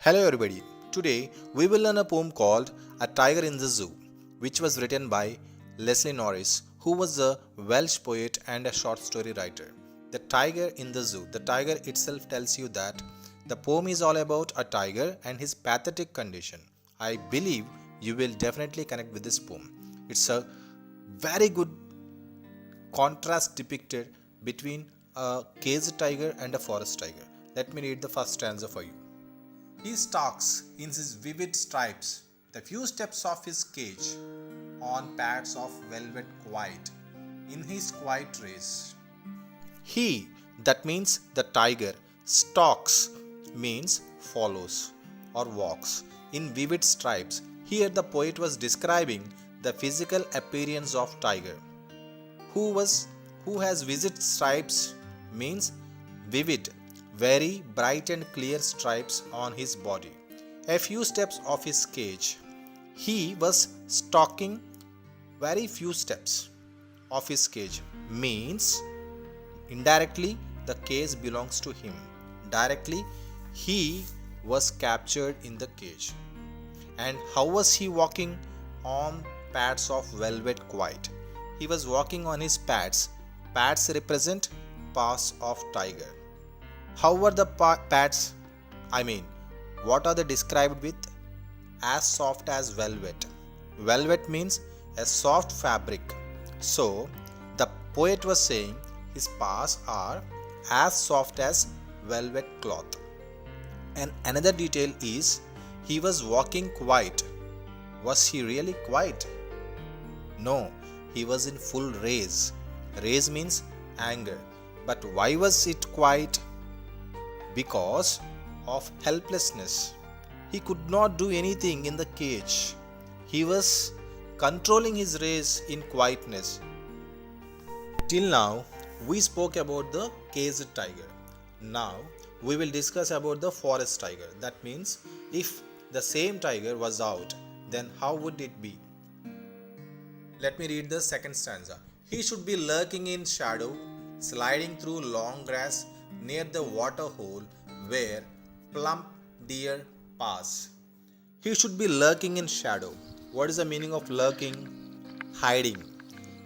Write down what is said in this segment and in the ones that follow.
Hello everybody. Today we will learn a poem called A Tiger in the Zoo, which was written by Leslie Norris, who was a Welsh poet and a short story writer. The Tiger in the Zoo. The tiger itself tells you that the poem is all about a tiger and his pathetic condition. I believe you will definitely connect with this poem. It's a very good contrast depicted between a caged tiger and a forest tiger. Let me read the first stanza for you. He stalks in his vivid stripes the few steps of his cage on pads of velvet quiet in his quiet race. He, that means the tiger, stalks means follows or walks in vivid stripes. Here the poet was describing the physical appearance of tiger. Who has vivid stripes means vivid, very bright and clear stripes on his body. A few steps of his cage. He was stalking very few steps of his cage means indirectly the cage belongs to him. Directly he was captured in the cage. And how was he walking? On pads of velvet quiet. He was walking on his pads. Pads represent paws of tiger. How were the pads? What are they described with? As soft as velvet. Velvet means a soft fabric. So, the poet was saying his paws are as soft as velvet cloth. And another detail is he was walking quiet. Was he really quiet? No, he was in full rage. Rage means anger. But why was it quiet? Because of helplessness. He could not do anything in the cage. He was controlling his rage in quietness. Till now, we spoke about the caged tiger. Now, we will discuss about the forest tiger. That means, if the same tiger was out, then how would it be? Let me read the second stanza. He should be lurking in shadow, sliding through long grass near the water hole where plump deer pass. He should be lurking in shadow. What is the meaning of lurking? Hiding.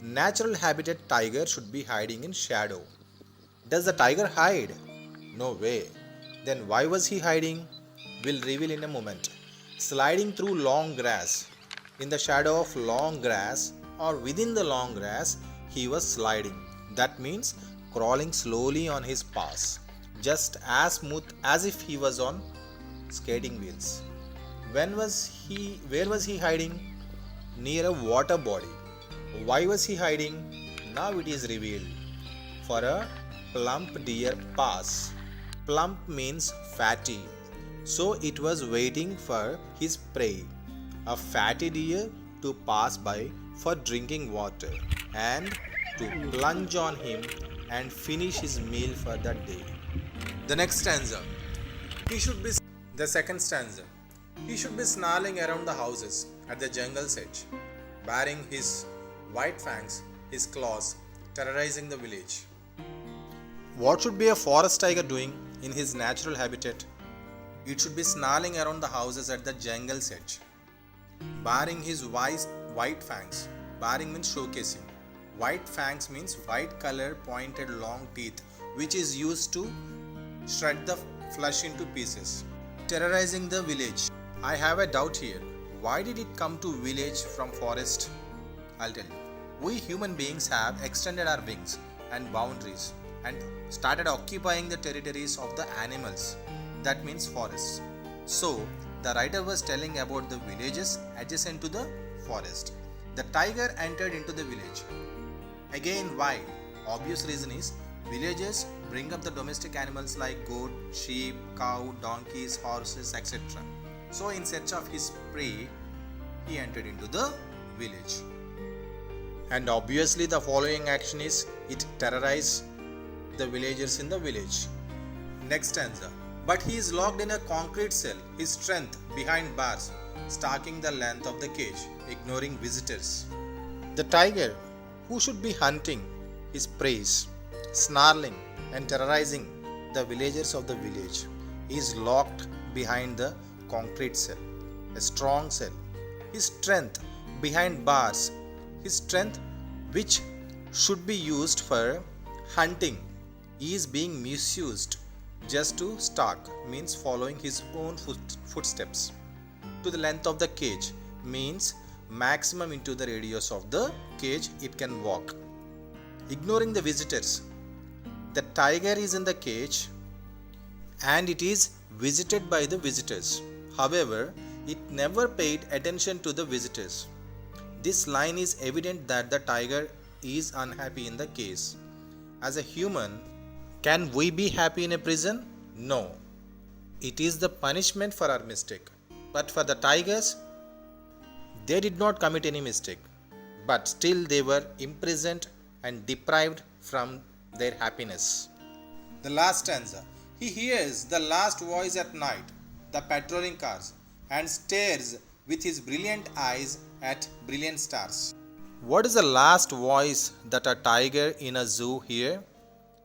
Natural habitat tiger should be hiding in shadow. Does the tiger hide? No way. Then why was he hiding? We'll reveal in a moment. Sliding through long grass. In the shadow of long grass or within the long grass, he was sliding. That means crawling slowly on his paws, just as smooth as if he was on skating wheels. Where was he hiding? Near a water body. Why was he hiding? Now it is revealed. For a plump deer pass. Plump means fatty. So it was waiting for his prey, a fatty deer, to pass by for drinking water and to plunge on him and finish his meal for that day. The next stanza. The second stanza. He should be snarling around the houses at the jungle's edge, baring his white fangs, his claws, terrorizing the village. What should be a forest tiger doing in his natural habitat? It should be snarling around the houses at the jungle's edge, baring his white fangs. Baring means showcasing. White fangs means white color pointed long teeth, which is used to shred the flesh into pieces. Terrorizing the village. I have a doubt here. Why did it come to village from forest? I'll tell you. We human beings have extended our wings and boundaries and started occupying the territories of the animals. That means forests. So, the writer was telling about the villages adjacent to the forest. The tiger entered into the village. Again, why? Obvious reason is villages bring up the domestic animals like goat, sheep, cow, donkeys, horses, etc. So, in search of his prey, he entered into the village. And obviously, the following action is it terrorized the villagers in the village. Next stanza. But he is locked in a concrete cell, his strength behind bars, stalking the length of the cage, ignoring visitors. The tiger, who should be hunting his prey, snarling and terrorizing the villagers of the village, is locked behind the concrete cell, a strong cell. His strength behind bars, his strength which should be used for hunting is being misused just to stalk, means following his own footsteps. To the length of the cage means maximum into the radius of the cage it can walk. Ignoring the visitors. The tiger is in the cage and it is visited by the visitors. However, it never paid attention to the visitors. This line is evident that the tiger is unhappy in the cage. As a human, can we be happy in a prison? No. It is the punishment for our mistake. But for the tigers, they did not commit any mistake. But still they were imprisoned and deprived from their happiness. The last stanza. He hears the last voice at night, the patrolling cars, and stares with his brilliant eyes at brilliant stars. What is the last voice that a tiger in a zoo hears?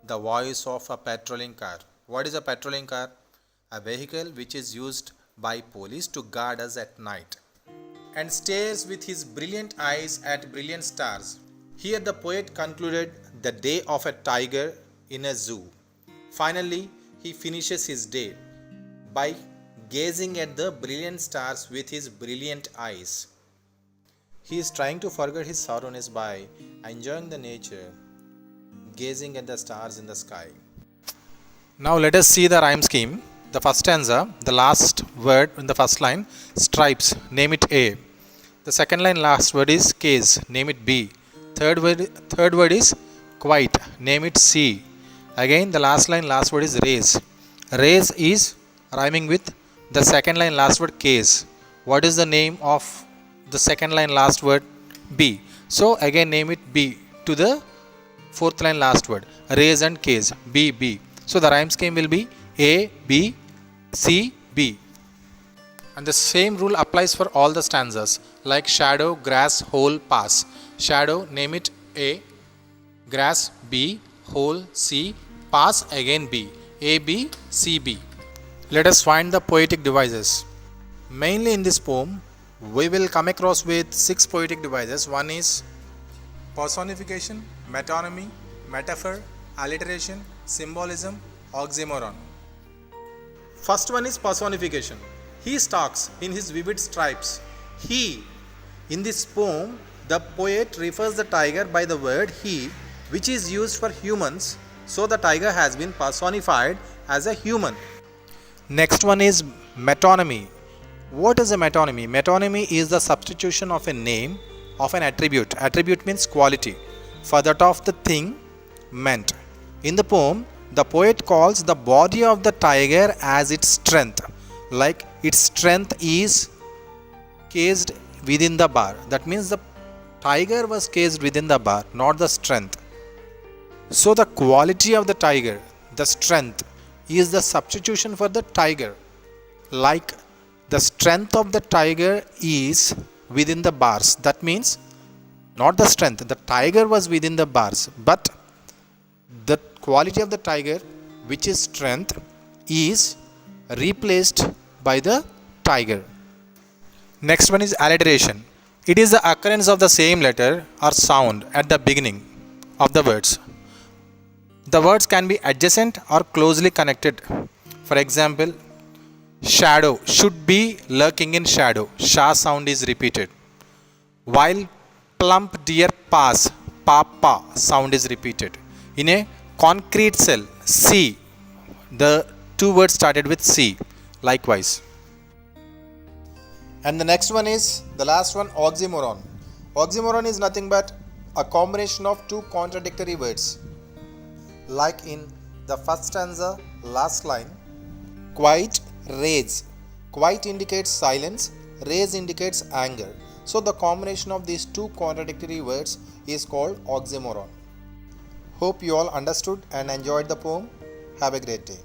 The voice of a patrolling car. What is a patrolling car? A vehicle which is used by police to guard us at night. And stares with his brilliant eyes at brilliant stars. Here the poet concluded the day of a tiger in a zoo. Finally, he finishes his day by gazing at the brilliant stars with his brilliant eyes. He is trying to forget his sorrowness by enjoying the nature, gazing at the stars in the sky. Now let us see the rhyme scheme. The first stanza, the last word in the first line, stripes, name it A. The second line, last word is case, name it B. Third word is quite, name it C. Again the last line, last word is raise. Raise is rhyming with the second line, last word case. What is the name of the second line, last word? B. So again name it B to the fourth line, last word. Raise and case, B, B. So the rhyme scheme will be A, B, C, B. And the same rule applies for all the stanzas, like shadow, grass, hole, pass. Shadow, name it A. Grass, B. Hole, C. Pass, again B. A, B, C, B. Let us find the poetic devices. Mainly in this poem, we will come across with 6 poetic devices. One is personification, metonymy, metaphor, alliteration, symbolism, oxymoron. First one is personification. He stalks in his vivid stripes. He. In this poem, the poet refers the tiger by the word he, which is used for humans, so the tiger has been personified as a human. Next one is metonymy. What is a metonymy? Metonymy is the substitution of a name of an attribute. Attribute means quality for that of the thing meant. In the poem, the poet calls the body of the tiger as its strength, like its strength is caged within the bar. That means the tiger was caged within the bar, not the strength. So the quality of the tiger, the strength, is the substitution for the tiger. Like the strength of the tiger is within the bars. That means not the strength, the tiger was within the bars, but the quality of the tiger, which is strength, is replaced by the tiger. Next one is alliteration. It is the occurrence of the same letter or sound at the beginning of the words. The words can be adjacent or closely connected. For example, shadow should be lurking in shadow. Sha sound is repeated. While plump deer pass, papa sound is repeated. In a concrete cell, C, the two words started with C. Likewise. And the next one is, the last one, oxymoron. Oxymoron is nothing but a combination of two contradictory words. Like in the first stanza, last line, quite, rage. Quite indicates silence, rage indicates anger. So the combination of these two contradictory words is called oxymoron. Hope you all understood and enjoyed the poem. Have a great day.